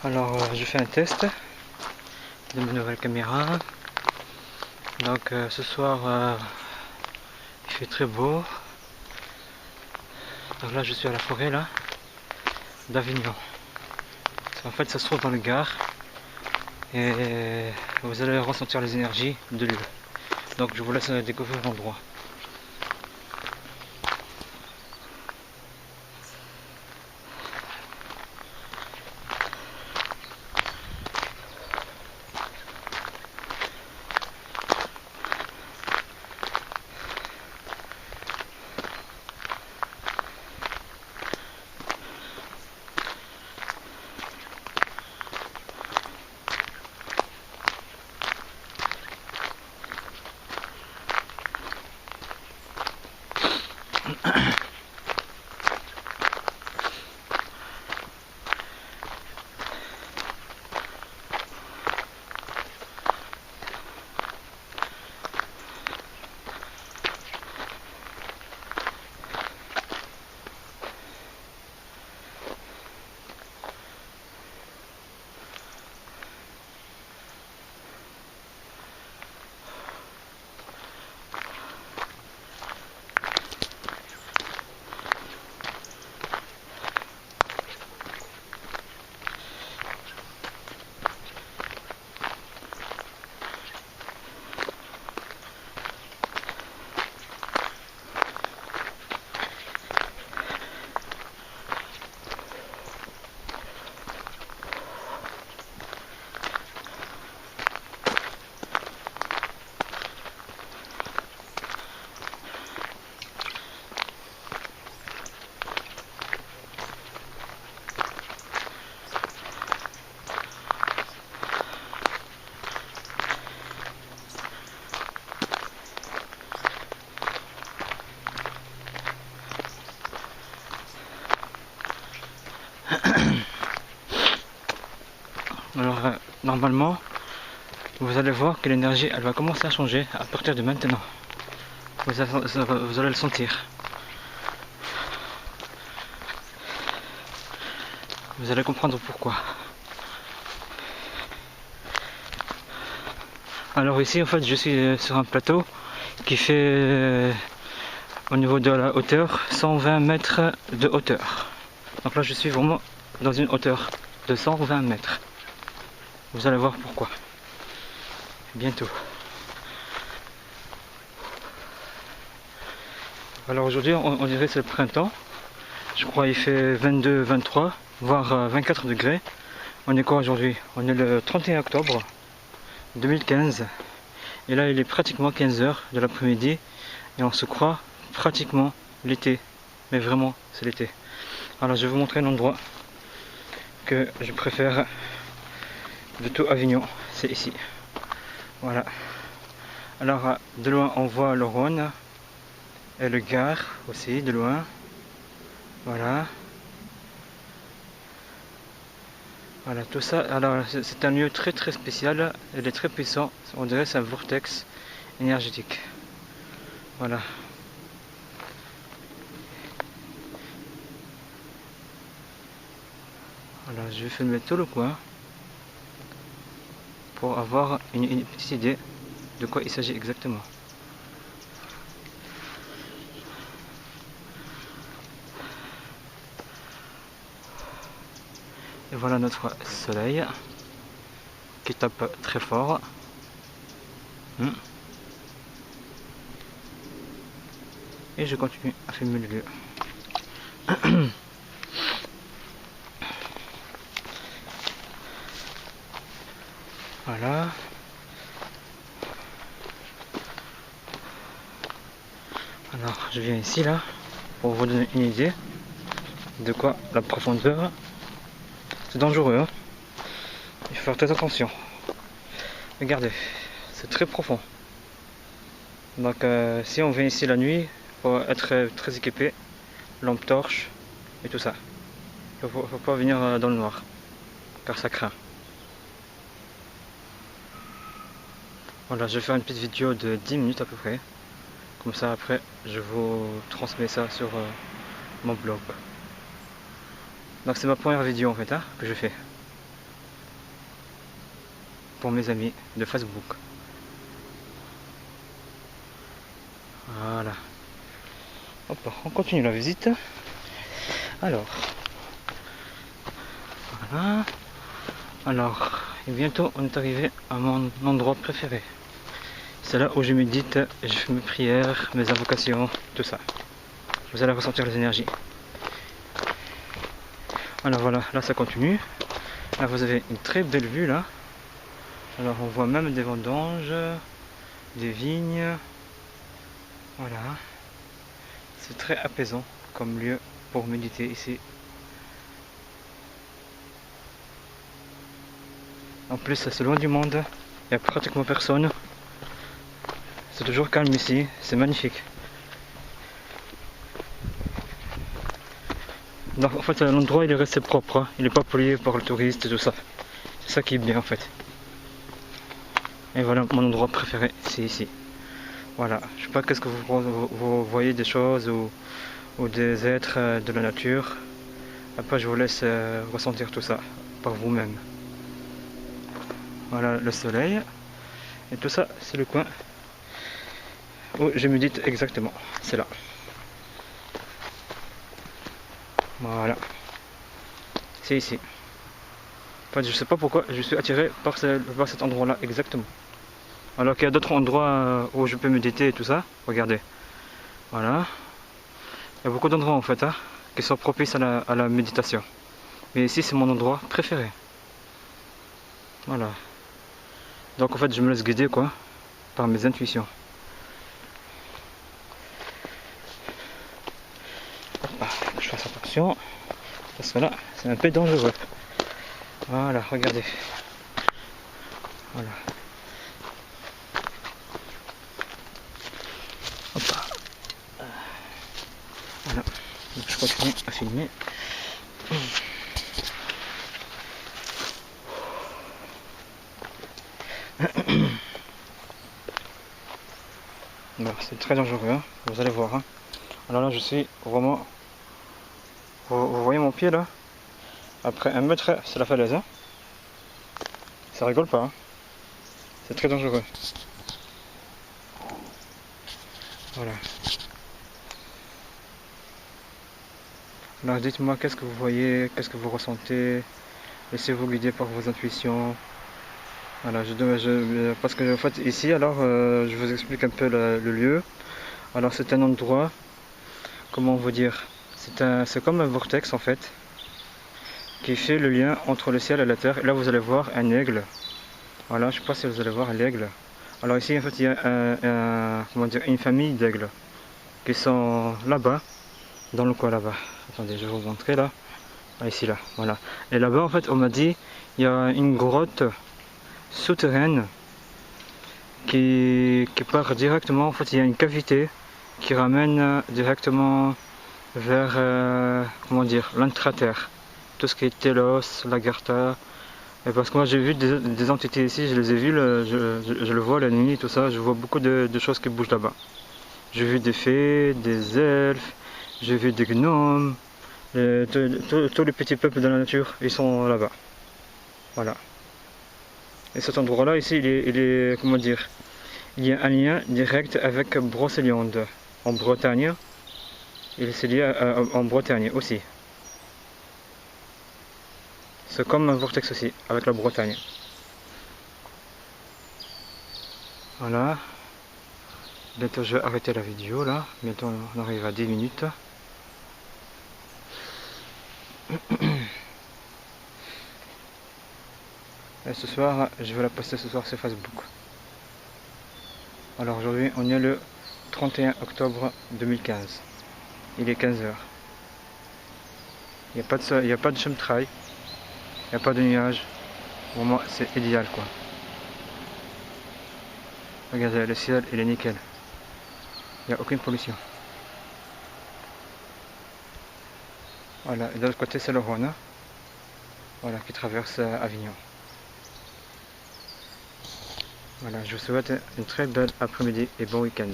Alors je fais un test de ma nouvelle caméra. Donc ce soir il fait très beau. Donc là je suis à la forêt là d'Avignon. En fait ça se trouve dans le Gard et vous allez ressentir les énergies de l'île. Donc je vous laisse découvrir l'endroit. Alors normalement vous allez voir que l'énergie elle va commencer à changer à partir de maintenant. Vous allez le sentir. Vous allez comprendre pourquoi. Alors ici en fait je suis sur un plateau qui fait au niveau de la hauteur 120 mètres de hauteur. Donc là je suis vraiment dans une hauteur de 120 mètres. Vous allez voir pourquoi. Bientôt. Alors aujourd'hui on dirait que c'est le printemps. Je crois qu'il fait 22, 23, voire 24 degrés. On est quoi aujourd'hui? On est le 31 octobre 2015. Et là il est pratiquement 15 h de l'après-midi. Et on se croit pratiquement l'été. Mais vraiment c'est l'été. Alors je vais vous montrer un endroit que je préfère de tout Avignon. C'est ici. Voilà. Alors de loin on voit le Rhône. Et le Gard aussi de loin. Voilà. Voilà tout ça. Alors c'est un lieu très très spécial. Il est très puissant. On dirait que c'est un vortex énergétique. Voilà. Voilà, je vais filmer tout le coin pour avoir une petite idée de quoi il s'agit exactement. Et voilà notre soleil qui tape très fort. Et je continue à filmer le lieu. Voilà. Alors je viens ici là pour vous donner une idée de quoi la profondeur. C'est dangereux, hein. Il faut faire très attention. Regardez, c'est très profond. Donc si on vient ici la nuit, il faut être très équipé, lampe torche et tout ça. Il ne faut pas venir dans le noir, car ça craint. Voilà, je vais faire une petite vidéo de 10 minutes à peu près. Comme ça après, je vous transmets ça sur mon blog. Donc c'est ma première vidéo en fait, hein, que je fais. pour mes amis de Facebook. Voilà. Hop, on continue la visite. Alors, voilà. Alors, et bientôt on est arrivé à mon endroit préféré. C'est là où je médite, je fais mes prières, mes invocations, tout ça. Vous allez ressentir les énergies. Alors voilà, là ça continue. Là vous avez une très belle vue là. Alors on voit même des vendanges, des vignes. Voilà. C'est très apaisant comme lieu pour méditer ici. En plus c'est loin du monde, il n'y a pratiquement personne. C'est toujours calme ici, c'est magnifique. Donc en fait l'endroit il est resté propre, hein. Il n'est pas pollué par le touriste et tout ça. C'est ça qui est bien en fait. Et voilà mon endroit préféré, c'est ici. Voilà, je sais pas qu'est-ce que vous voyez des choses ou des êtres de la nature. Après je vous laisse ressentir tout ça par vous-même. Voilà le soleil. Et tout ça c'est le coin où je médite exactement. C'est là. Voilà. C'est ici. En fait, je sais pas pourquoi je suis attiré par cet endroit-là exactement. Alors qu'il y a d'autres endroits où je peux méditer et tout ça. Regardez. Voilà. Il y a beaucoup d'endroits en fait qui sont propices à la méditation. Mais ici c'est mon endroit préféré. Voilà. Donc en fait je me laisse guider quoi par mes intuitions. Je fasse attention. Parce que là c'est un peu dangereux. Voilà, regardez. Voilà. Hop. Voilà. Donc, je continue à filmer. Bon, c'est très dangereux, hein. Vous allez voir. Hein. Alors là, je suis vraiment... Vous voyez mon pied là? Après 1 mètre, c'est la falaise. Hein. Ça rigole pas. Hein. C'est très dangereux. Voilà. Alors dites-moi qu'est-ce que vous voyez, qu'est-ce que vous ressentez. Laissez-vous guider par vos intuitions. Voilà, parce que en fait ici, alors je vous explique un peu le lieu. Alors c'est un endroit, comment vous dire, c'est comme un vortex en fait, qui fait le lien entre le ciel et la terre. Et là vous allez voir un aigle. Voilà, je ne sais pas si vous allez voir un aigle. Alors ici en fait il y a comment dire, une famille d'aigles qui sont là-bas, dans le coin là-bas. Attendez, je vais vous montrer là. Ah, ici là, voilà. Et là-bas en fait on m'a dit il y a une grotte souterraine qui part directement, en fait il y a une cavité qui ramène directement vers comment dire, l'intraterre, tout ce qui est Télos, Lagartha. Et parce que moi j'ai vu des entités ici, je les ai vues, je le vois la nuit, tout ça, je vois beaucoup de choses qui bougent là-bas. J'ai vu des fées, des elfes, j'ai vu des gnomes, tous les petits peuples de la nature, ils sont là-bas. Voilà. Et cet endroit-là, ici, il est, comment dire, il y a un lien direct avec Brocéliande, en Bretagne. Il s'est lié en Bretagne aussi. C'est comme un vortex aussi, avec la Bretagne. Voilà. Bientôt je vais arrêter la vidéo là. Bientôt on arrive à 10 minutes. Et ce soir, je vais la poster ce soir sur Facebook. Alors aujourd'hui, on est le 31 octobre 2015. Il est 15 h. Il n'y a pas de chemtrail. Il n'y a pas de nuages. Pour moi, c'est idéal quoi. Regardez, le ciel, il est nickel. Il n'y a aucune pollution. Voilà, et de l'autre côté, c'est le Rhône. Voilà, qui traverse Avignon. Voilà, je vous souhaite une très belle après-midi et bon week-end.